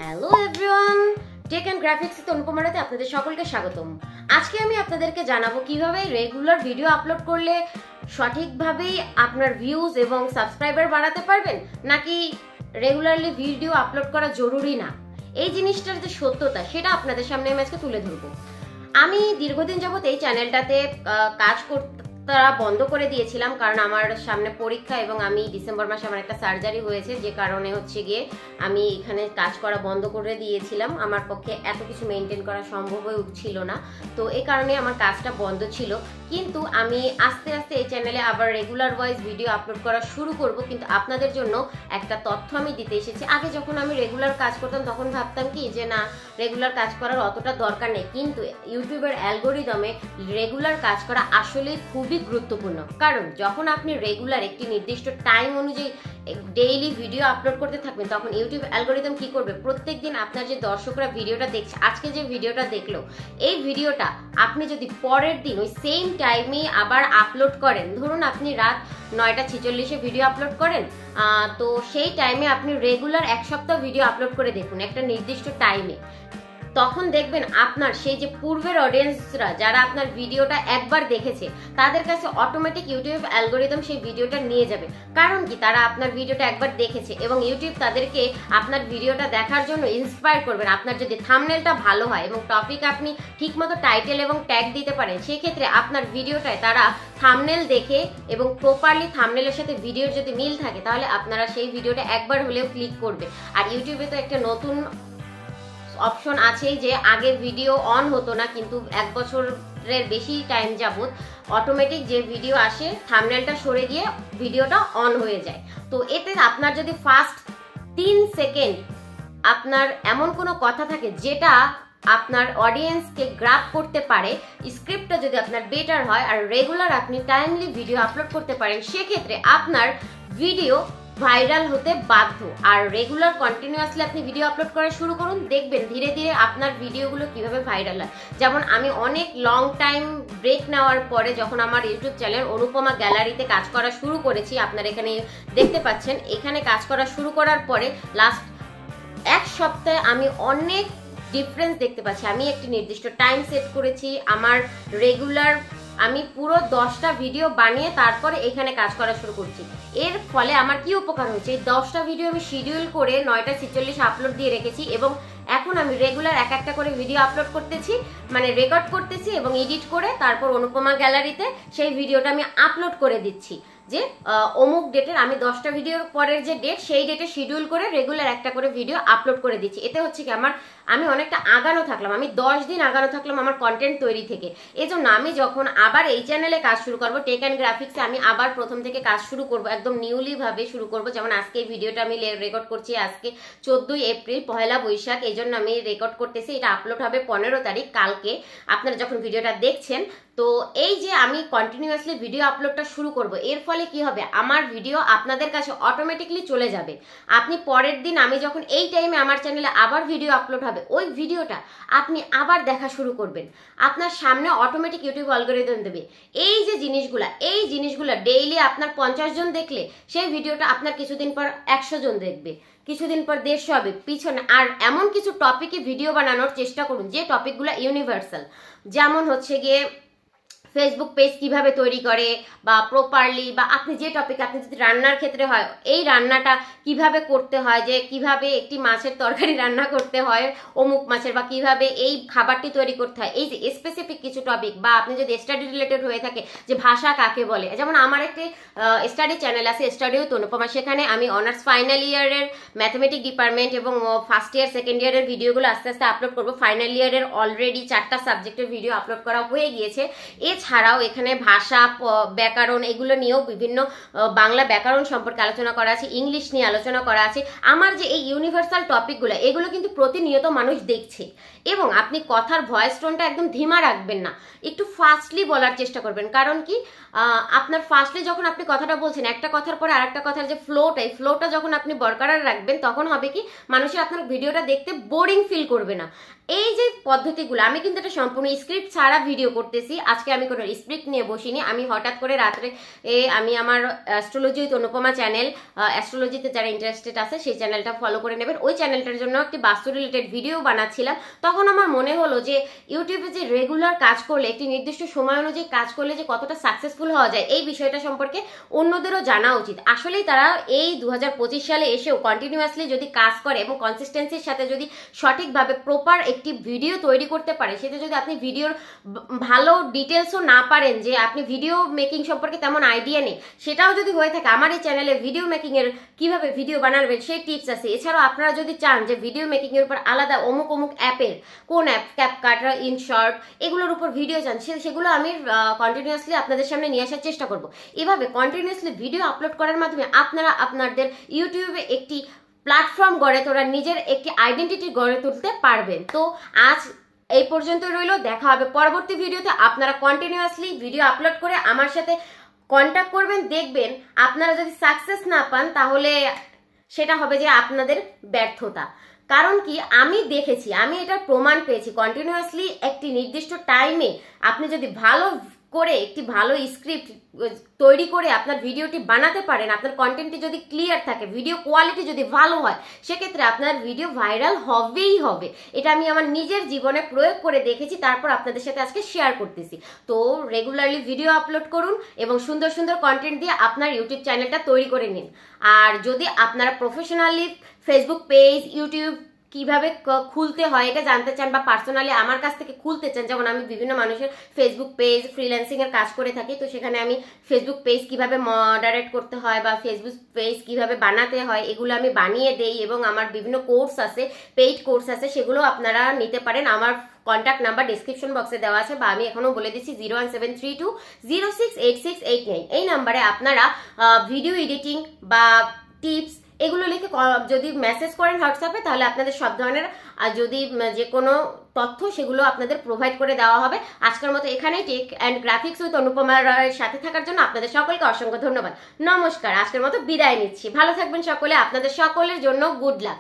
Hello everyone, tech and graphics অনুপমারাতে আপনাদের সকলকে স্বাগতম। আজকে আমি আপনাদেরকে জানাবো কিভাবে রেগুলার ভিডিও আপলোড করলে সঠিকভাবেই আপনার ভিউজ এবং সাবস্ক্রাইবার বাড়াতে পারবেন, নাকি রেগুলারলি ভিডিও আপলোড করা জরুরি না। এই জিনিসটার যে সত্যতা সেটা আপনাদের সামনে আমি আজকে তুলে ধরবো। আমি দীর্ঘদিন যাবত এই চ্যানেলটাতে কাজ করতে বন্ধ করে দিয়েছিলাম, কারণ আমার সামনে পরীক্ষা এবং আমি ডিসেম্বর মাসে আমার একটা সার্জারি হয়েছে, যে কারণে হচ্ছে গিয়ে আমি এখানে কাজ করা বন্ধ করে দিয়েছিলাম। আমার পক্ষে এত কিছু মেনটেন করা সম্ভব হয়ে উঠছিল না, তো এই কারণে আমার কাজটা বন্ধ ছিল। কিন্তু আমি আস্তে আস্তে এই চ্যানেলে আবার রেগুলার ওয়াইজ ভিডিও আপলোড করা শুরু করব। কিন্তু আপনাদের জন্য একটা তথ্য আমি দিতে এসেছি। আগে যখন আমি রেগুলার কাজ করতাম তখন ভাবতাম কি যে না, রেগুলার কাজ করার অতটা দরকার নেই, কিন্তু ইউটিউবের অ্যালগোরিদমে রেগুলার কাজ করা আসলে খুবই গুরুত্বপূর্ণ। কারণ যখন আপনি রেগুলার একটি নির্দিষ্ট টাইম অনুযায়ী ডেইলি ভিডিও আপলোড করতে থাকবেন, তখন ইউটিউব অ্যালগোরিদম কি করবে, প্রত্যেকদিন আপনার যে দর্শকরা ভিডিওটা দেখছে, আজকে যে ভিডিওটা দেখলো, এই ভিডিওটা আপনি যদি পরের দিন ওই সেম টাইমে আবার আপলোড করেন, ধরুন আপনি রাত 9:46 ভিডিও আপলোড করেন, তো সেই টাইমে আপনি রেগুলার এক সপ্তাহ ভিডিও আপলোড করে দেখুন একটা নির্দিষ্ট টাইমে, তখন দেখবেন আপনার সেই যে পূর্বের অডিয়েন্সরা যারা আপনার ভিডিওটা একবার দেখেছে, তাদের কাছে অটোমেটিক ইউটিউব অ্যালগোরিদম সেই ভিডিওটা নিয়ে যাবে। কারণ কি, তারা আপনার ভিডিওটা একবার দেখেছে এবং ইউটিউব তাদেরকে আপনার ভিডিওটা দেখার জন্য ইন্সপায়ার করবেন। আপনার যদি থাম্বনেলটা ভালো হয় এবং টপিক আপনি ঠিকমতো টাইটেল এবং ট্যাগ দিতে পারেন, সেই ক্ষেত্রে আপনার ভিডিওটায় তারা থাম্বনেল দেখে এবং প্রপারলি থাম্বনেলের সাথে ভিডিওর যদি মিল থাকে, তাহলে আপনারা সেই ভিডিওটা একবার হলেও ক্লিক করবে। আর ইউটিউবে তো একটা নতুন অপশন আছে যে আগে ভিডিও অন হতো না, কিন্তু 1 বছরের বেশি টাইম যাবত অটোমেটিক যে ভিডিও আসে থাম্বনেলটা সরে গিয়ে ভিডিওটা অন হয়ে যায়। তো এতে আপনার যদি ফার্স্ট 3 সেকেন্ড আপনার এমন কোনো কথা থাকে যেটা আপনার অডিয়েন্সকে গ্রাব করতে পারে, স্ক্রিপ্টটা যদি আপনার বেটার হয় আর রেগুলার আপনি টাইমলি ভিডিও আপলোড করতে পারেন, সেক্ষেত্রে আপনার ভিডিও ভাইরাল হতে বাধ্য। আর রেগুলার কন্টিনিউয়াসলি আপনি ভিডিও আপলোড করা শুরু করুন, দেখবেন ধীরে ধীরে আপনার ভিডিওগুলো কিভাবে ভাইরাল হয়। যেমন আমি অনেক লং টাইম ব্রেক নেওয়ার পরে যখন আমার ইউটিউব চ্যানেল অনুপমা গ্যালারিতে কাজ করা শুরু করেছি, আপনারা এখানে দেখতে পাচ্ছেন, এখানে কাজ করা শুরু করার পরে লাস্ট 1 সপ্তাহে আমি অনেক ডিফারেন্স দেখতে পাচ্ছি। আমি একটি নির্দিষ্ট টাইম সেট করেছি আমার রেগুলার, আমি পুরো 10টা ভিডিও বানিয়ে তারপরে এখানে কাজ করা শুরু করছি। এর ফলে আমার কি উপকার হয়েছে, এই 10টা ভিডিও আমি শিডিউল করে 9:46 আপলোড দিয়ে রেখেছি এবং এখন আমি রেগুলার একটা করে ভিডিও আপলোড করতেছি, মানে রেকর্ড করতেছি এবং এডিট করে তারপর অনুপমা গ্যালারিতে সেই ভিডিওটা আমি আপলোড করে দিচ্ছি যে অমুক ডেটের, আমি 10টা ভিডিওর পরের যে ডেট সেই ডেটে শিডিউল করে রেগুলার একটা করে ভিডিও আপলোড করে দিচ্ছি। এতে হচ্ছে কি আমি অনেকটা আগানো থাকলাম, আমি 10 দিন আগানো থাকলাম আমার কন্টেন্ট তৈরি থেকে। এজন্য আমি যখন আবার এই চ্যানেলে কাজ শুরু করবো, টেক অ্যান্ড গ্রাফিক্সে আমি আবার প্রথম থেকে কাজ শুরু করবো, একদম নিউলি ভাবে শুরু করবো। যেমন আজকে এই ভিডিওটা আমি রেকর্ড করছি আজকে 14 এপ্রিল, পহেলা বৈশাখ, এই জন্য আমি রেকর্ড করতেছি। এটা আপলোড হবে 15 তারিখ, কালকে আপনারা যখন ভিডিওটা দেখছেন। তো এই যে আমি কন্টিনিউয়াসলি ভিডিও আপলোডটা শুরু করব, এর ফলে কি হবে, আমার ভিডিও আপনাদের কাছে অটোমেটিকলি চলে যাবে। আপনি পরের দিন আমি যখন এই টাইমে আমার চ্যানেলে আবার ভিডিও আপলোড হবে, ওই ভিডিওটা আপনি আবার দেখা শুরু করবেন, আপনার সামনে অটোমেটিক ইউটিউব অ্যালগরিদম দেবে। এই জিনিসগুলা ডেইলি আপনার 50 জন দেখলে সেই ভিডিওটা আপনার কিছুদিন পর 100 জন দেখবে, কিছুদিন পর 150 হবে পিছনে। আর এমন কিছু টপিকে ভিডিও বানানোর চেষ্টা করুন যে টপিকগুলো ইউনিভার্সাল, যেমন হচ্ছে গিয়ে ফেসবুক পেজ কিভাবে তৈরি করে বা প্রপারলি, বা আপনি যে টপিক, আপনি যদি রান্নার ক্ষেত্রে হয় এই রান্নাটা কিভাবে করতে হয়, যে কিভাবে একটি মাছের তরকারি রান্না করতে হয় অমুক মাছের, বা কিভাবে এই খাবারটি তৈরি করতে হয়, এই যে স্পেসিফিক কিছু টপিক। বা আপনি যদি স্টাডি রিলেটেড হয়ে থাকে যে ভাষা কাকে বলে, যেমন আমার একটি স্টাডি চ্যানেল আছে স্টাডি উইথ অনুপমা, সেখানে আমি অনার্স ফাইনাল ইয়ারের ম্যাথমেটিক ডিপার্টমেন্ট এবং ফার্স্ট ইয়ার সেকেন্ড ইয়ারের ভিডিওগুলো আস্তে আস্তে আপলোড করবো। ফাইনাল ইয়ারের অলরেডি 4টা সাবজেক্টের ভিডিও আপলোড করা হয়ে গিয়েছে। এছাড়াও এখানে ভাষা, ব্যাকরণ, এগুলো নিয়েও বিভিন্ন বাংলা ব্যাকরণ সম্পর্কে আলোচনা করা আছে, ইংলিশ নিয়ে আলোচনা করা আছে। আমার যে এই ইউনিভার্সাল টপিকগুলো, এগুলো কিন্তু প্রতিনিয়ত মানুষ দেখছে। এবং আপনি কথার ভয়েস টোনটা একদম ধীমা রাখবেন না, একটু ফাস্টলি বলার চেষ্টা করবেন। কারণ কি, আপনার ফাস্টলি যখন আপনি কথাটা বলছেন, একটা কথার পরে আরেকটা কথার যে ফ্লোটা যখন আপনি বরকরার রাখবেন, তখন হবে কি, মানুষের আপনার ভিডিওটা দেখতে বোরিং ফিল করবে না। এই যে পদ্ধতিগুলো, আমি কিন্তু এটা সম্পূর্ণ স্ক্রিপ্ট ছাড়া ভিডিও করতেছি। আজকে আমি কোনো স্ক্রিপ্ট নিয়ে বসিনি, আমি হঠাৎ করে রাত্রে আমি আমার অ্যাস্ট্রোলজি উইথ অনুপমা চ্যানেল, অ্যাস্ট্রোলজিতে যারা ইন্টারেস্টেড আছে সেই চ্যানেলটা ফলো করে নেবেন। ওই চ্যানেলটার জন্য একটি বাস্তু রিলেটেড ভিডিও বানাচ্ছিলাম। তখন আমার মনে হলো যে ইউটিউবে যে রেগুলার কাজ করলে, একটি নির্দিষ্ট সময় অনুযায়ী কাজ করলে যে কতটা সাকসেসফুল হওয়া যায়, এই বিষয়টা সম্পর্কে অন্যদেরও জানা উচিত। আসলেই তারা এই 2025 সালে এসেও কন্টিনিউয়াসলি যদি কাজ করে এবং কনসিস্টেন্সির সাথে যদি সঠিকভাবে প্রপার একটি ভিডিও তৈরি করতে পারে, সেটা যদি আপনি ভিডিওর ভালো ডিটেলসও না পারেন, যে আপনি ভিডিও মেকিং সম্পর্কে তেমন আইডিয়া নেই, সেটাও যদি হয়ে থাকে, আমার এই চ্যানেলে ভিডিও মেকিং এর কিভাবে ভিডিও বানাবেন সেই টিপস আছে। এছাড়াও আপনারা যদি চান যে ভিডিও মেকিং এর উপর আলাদা অমুক অমুক অ্যাপের, কোন অ্যাপ, ক্যাপকাট, ইনশর্ট, এগুলোর উপর ভিডিও চান, সেগুলো আমি কন্টিনিউয়াসলি আপনাদের সামনে নিয়ে আসার চেষ্টা করব। এভাবে কন্টিনিউয়াসলি ভিডিও আপলোড করার মাধ্যমে আপনারা আপনাদের ইউটিউবে একটি প্ল্যাটফর্ম গড়ে তোলার, নিজের একটি আইডেন্টিটি গড়ে তুলতে পারবেন। তো আজ এই পর্যন্ত রইল, দেখা হবে পরবর্তী ভিডিওতে। আপনারা কন্টিনিউয়াসলি ভিডিও আপলোড করে আমার সাথে কন্ট্যাক্ট করবেন। দেখবেন আপনারা যদি সাকসেস না পান, তাহলে সেটা হবে যে আপনাদের ব্যর্থতা। কারণ কি, আমি দেখেছি, আমি এটার প্রমাণ পেয়েছি। কন্টিনিউয়াসলি একটি নির্দিষ্ট টাইমে আপনি যদি ভালো করে একটি ভালো স্ক্রিপ্ট তৈরি করে আপনার ভিডিওটি বানাতে পারেন, আপনার কন্টেন্টটি যদি ক্লিয়ার থাকে, ভিডিও কোয়ালিটি যদি ভালো হয়, সেক্ষেত্রে আপনার ভিডিও ভাইরাল হবেই হবে। এটা আমি আমার নিজের জীবনে প্রয়োগ করে দেখেছি, তারপর আপনাদের সাথে আজকে শেয়ার করতেছি। তো রেগুলারলি ভিডিও আপলোড করুন এবং সুন্দর সুন্দর কন্টেন্ট দিয়ে আপনার ইউটিউব চ্যানেলটা তৈরি করে নিন। আর যদি আপনারা প্রফেশনালি ফেসবুক পেজ, ইউটিউব কিভাবে খুলতে হয় এটা জানতে চান, বা পার্সোনালি আমার কাছ থেকে খুলতে চান, যেমন আমি বিভিন্ন মানুষের ফেসবুক পেজ ফ্রিল্যান্সিং এর কাজ করে থাকি, তো সেখানে আমি ফেসবুক পেজ কিভাবে মডারেট করতে হয় বা ফেসবুক পেজ কিভাবে বানাতে হয়, এগুলো আমি বানিয়ে দেই। এবং আমার বিভিন্ন কোর্স আছে, পেইড কোর্স আছে, সেগুলো আপনারা নিতে পারেন। আমার কন্ট্যাক্ট নাম্বার ডিসক্রিপশন বক্সে দেওয়া আছে, বা আমি এখনো বলে দিচ্ছি 01732068689। এই নাম্বারে আপনারা ভিডিও এডিটিং বা টিপস এগুলো লিখে যদি মেসেজ করেন হোয়াটসঅ্যাপে, তাহলে আপনাদের সব ধরনের যদি যে কোনো তথ্য সেগুলো আপনাদের প্রোভাইড করে দেওয়া হবে। আজকের মতো এখানেই tech and graphics with Anupama রায়ের সাথে থাকার জন্য আপনাদের সকলকে অসংখ্য ধন্যবাদ। নমস্কার, আজকের মতো বিদায় নিচ্ছি। ভালো থাকবেন সকলে, আপনাদের সকলের জন্য গুড লাক।